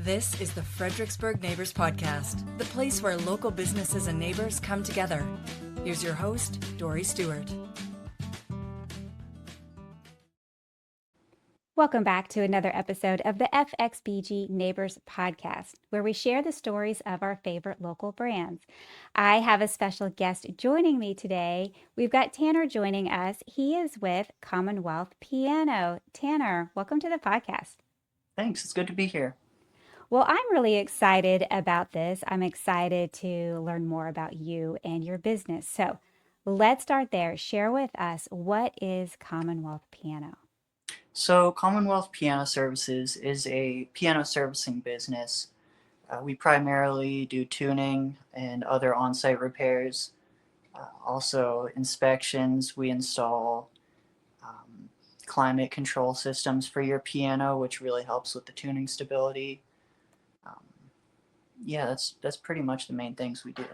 This is the Fredericksburg Neighbors Podcast, the place where local businesses and neighbors come together. Here's your host, Dory Stewart. Welcome back to another episode of the FXBG Neighbors Podcast, where we share the stories of our favorite local brands. I have a special guest joining me today. We've got Tanner joining us. He is with Commonwealth Piano. Tanner, welcome to the podcast. Thanks. It's good to be here. Well, I'm really excited about this. I'm excited to learn more about you and your business. So let's start there. Share with us, what is Commonwealth Piano? So, Commonwealth Piano Services is a piano servicing business. We primarily do tuning and other on-site repairs. Also, inspections. We install climate control systems for your piano, which really helps with the tuning stability. That's pretty much the main things we do.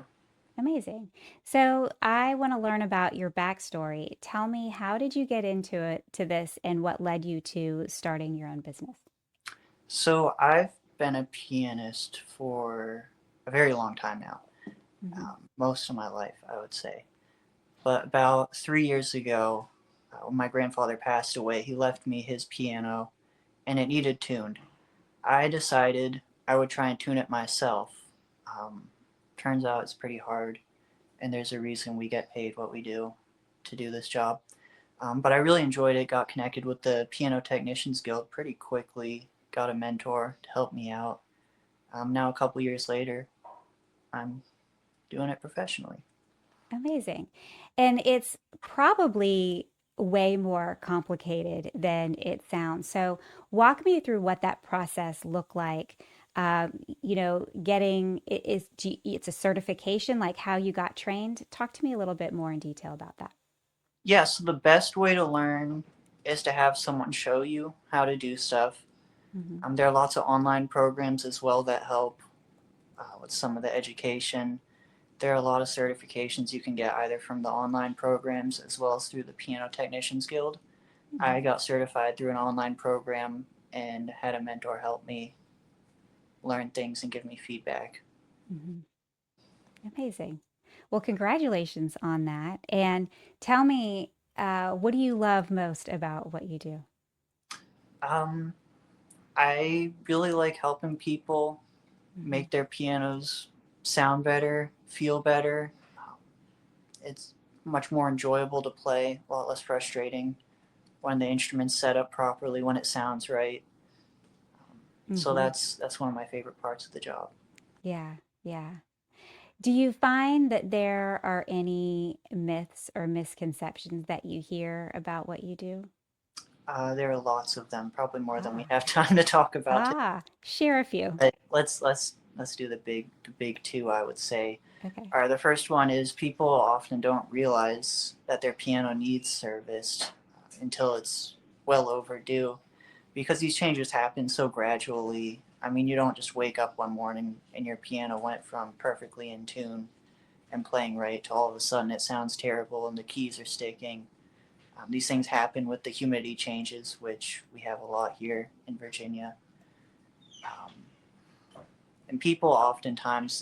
Amazing. So I want to learn about your backstory. Tell me, how did you get to this and what led you to starting your own business? So, I've been a pianist for a very long time now, most of my life, I would say. But about 3 years ago, when my grandfather passed away, he left me his piano and it needed tuned. I decided I would try and tune it myself. Turns out it's pretty hard, and there's a reason we get paid what we do to do this job. But I really enjoyed it, got connected with the Piano Technicians Guild pretty quickly, got a mentor to help me out. Now, a couple years later, I'm doing it professionally. Amazing. And it's probably way more complicated than it sounds. So walk me through what that process looked like. Getting it's a certification, like how you got trained. Talk to me a little bit more in detail about that. Yeah, so the best way to learn is to have someone show you how to do stuff. Mm-hmm. There are lots of online programs as well that help with some of the education. There are a lot of certifications you can get either from the online programs as well as through the Piano Technicians Guild. Mm-hmm. I got certified through an online program and had a mentor help me learn things and give me feedback. Mm-hmm. Amazing. Well, congratulations on that. And tell me, what do you love most about what you do? Um, I really like helping people Mm-hmm. make their pianos sound better, feel better. It's much more enjoyable to play, a lot less frustrating when the instrument's set up properly, when it sounds right. So Mm-hmm. that's one of my favorite parts of the job. Yeah, yeah. Do you find that there are any myths or misconceptions that you hear about what you do? There are lots of them, probably more than we Ah, have time to talk about today. share a few. But let's do the big two. I would say. Okay. All right, the first one is people often don't realize that their piano needs serviced until it's well overdue, because these changes happen so gradually. I mean, you don't just wake up one morning and your piano went from perfectly in tune and playing right to all of a sudden it sounds terrible and the keys are sticking. These things happen with the humidity changes, which we have a lot here in Virginia. Um, and people oftentimes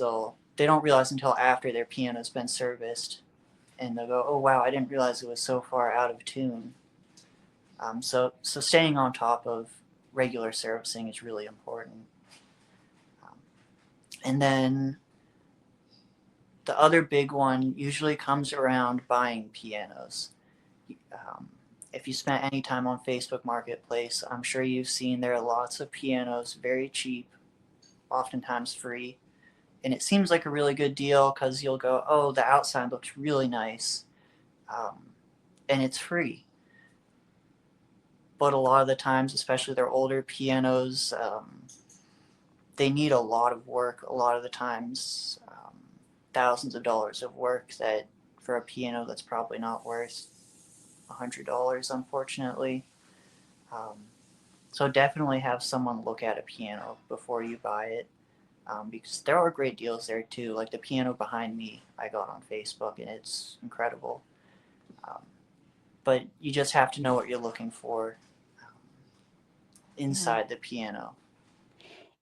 they don't realize until after their piano's been serviced, and they'll go, "Oh wow, I didn't realize it was so far out of tune." So staying on top of regular servicing is really important. Um, and then the other big one usually comes around buying pianos. Um, if you spent any time on Facebook Marketplace, I'm sure you've seen there are lots of pianos very cheap, oftentimes free. And it seems like a really good deal because you'll go, oh, the outside looks really nice, and it's free. But a lot of the times, especially their older pianos, they need a lot of work. A lot of the times, thousands of dollars of work that for a piano that's probably not worth $100, unfortunately. Um, so definitely have someone look at a piano before you buy it, because there are great deals there too. Like the piano behind me, I got on Facebook, and it's incredible. Um, but you just have to know what you're looking for Yeah. inside the piano.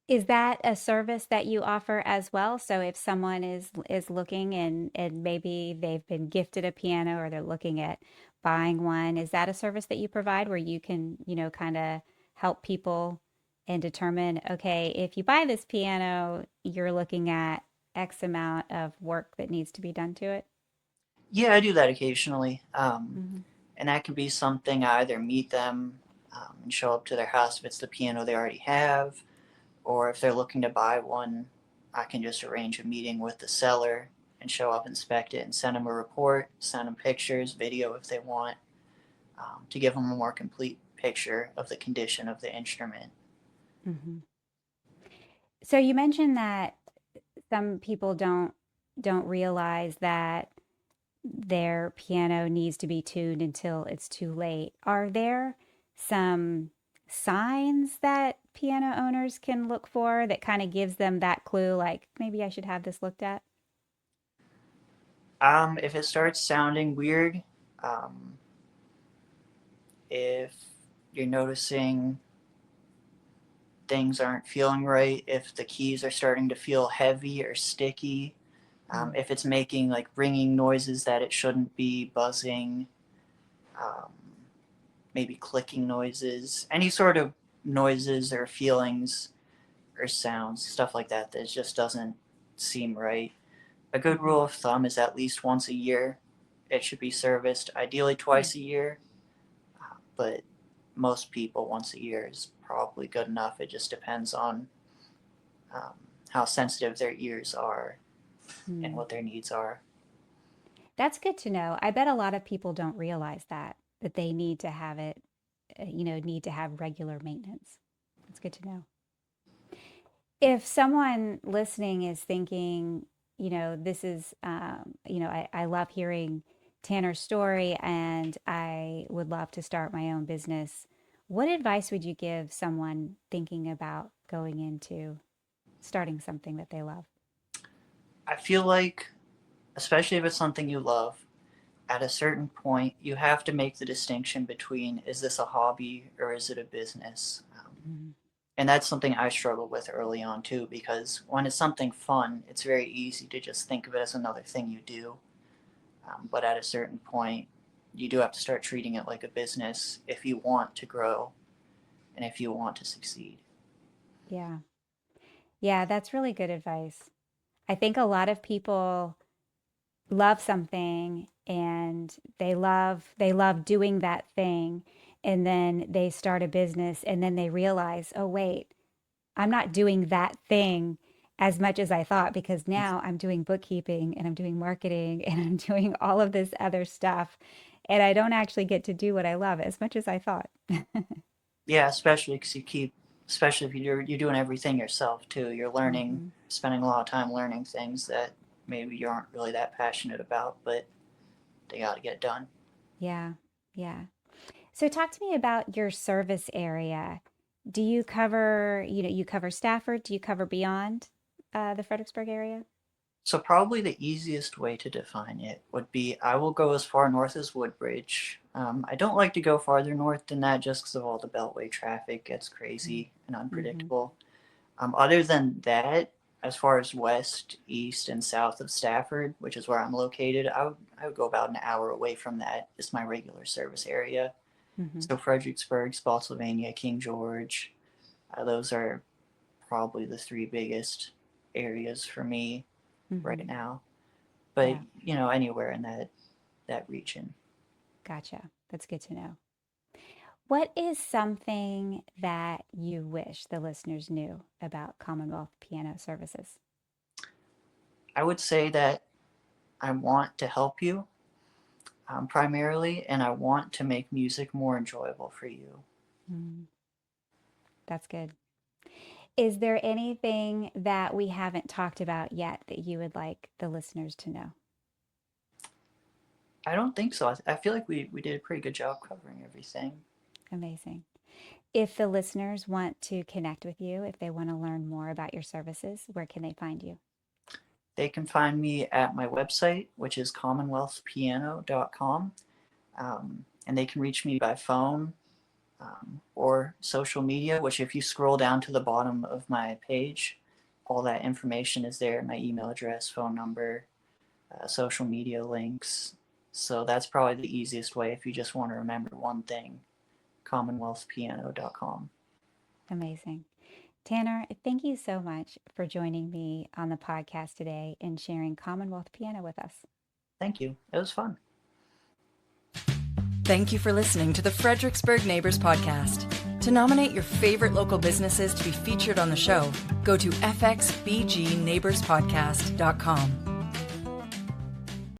Is that a service that you offer as well? So if someone is looking and maybe they've been gifted a piano or they're looking at buying one, is that a service that you provide where you can, kind of help people and determine, okay, if you buy this piano, you're looking at X amount of work that needs to be done to it? Yeah, I do that occasionally. Hmm. And that can be something I either meet them and show up to their house if it's the piano they already have, or if they're looking to buy one, I can just arrange a meeting with the seller and show up, inspect it, and send them a report, send them pictures, video if they want, to give them a more complete picture of the condition of the instrument. Hmm. So you mentioned that some people don't realize that their piano needs to be tuned until it's too late. Are there some signs that piano owners can look for that kind of gives them that clue, like maybe I should have this looked at? If it starts sounding weird, um, if you're noticing things aren't feeling right, if the keys are starting to feel heavy or sticky, Mm. if it's making like ringing noises that it shouldn't be, buzzing, um, maybe clicking noises, any sort of noises or feelings or sounds, stuff like that that just doesn't seem right. A good Hmm. rule of thumb is at least once a year it should be serviced, ideally twice a year, but most people once a year is probably good enough. It just depends on um, how sensitive their ears are and Mm. what their needs are. That's good to know. I bet a lot of people don't realize that they need to have it, need to have regular maintenance. That's good to know. If someone listening is thinking, this is, I love hearing Tanner's story and I would love to start my own business, what advice would you give someone thinking about going into starting something that they love? I feel like, especially if it's something you love, at a certain point, you have to make the distinction between is this a hobby or is it a business? Mm. And that's something I struggled with early on too, because when it's something fun, it's very easy to just think of it as another thing you do. But at a certain point, you do have to start treating it like a business if you want to grow and if you want to succeed. Yeah. Yeah, that's really good advice. I think a lot of people love something and they love doing that thing and then they start a business and then they realize, oh wait, I'm not doing that thing as much as I thought because now I'm doing bookkeeping and I'm doing marketing and I'm doing all of this other stuff and I don't actually get to do what I love as much as I thought. Yeah, especially because especially if you're doing everything yourself too. You're learning, Hmm. spending a lot of time learning things that maybe you aren't really that passionate about, but they got to get done. Yeah, yeah. So talk to me about your service area. Do you cover, you cover Stafford? Do you cover beyond the Fredericksburg area? So probably the easiest way to define it would be I will go as far north as Woodbridge. I don't like to go farther north than that just because of all the Beltway traffic gets crazy and Mm-hmm. unpredictable. Other than that, as far as west, east, and south of Stafford, which is where I'm located, I would go about an hour away from that. Is my regular service area. Mm-hmm. So Fredericksburg, Spotsylvania, King George, those are probably the three biggest areas for me Mm-hmm. right now. But Yeah, anywhere in that region. gotcha. That's good to know. What is something that you wish the listeners knew about Commonwealth Piano Services? I would say that I want to help you primarily, and I want to make music more enjoyable for you. Mm, that's good. Is there anything that we haven't talked about yet that you would like the listeners to know? I don't think so. I feel like we did a pretty good job covering everything. Amazing. If the listeners want to connect with you, if they want to learn more about your services, where can they find you? They can find me at my website, which is commonwealthpiano.com, and they can reach me by phone or social media, which if you scroll down to the bottom of my page, all that information is there, my email address, phone number, social media links. So that's probably the easiest way if you just want to remember one thing, commonwealthpiano.com. Amazing. Tanner, thank you so much for joining me on the podcast today and sharing Commonwealth Piano with us. Thank you. It was fun. Thank you for listening to the Fredericksburg Neighbors Podcast. To nominate your favorite local businesses to be featured on the show, go to fxbgneighborspodcast.com.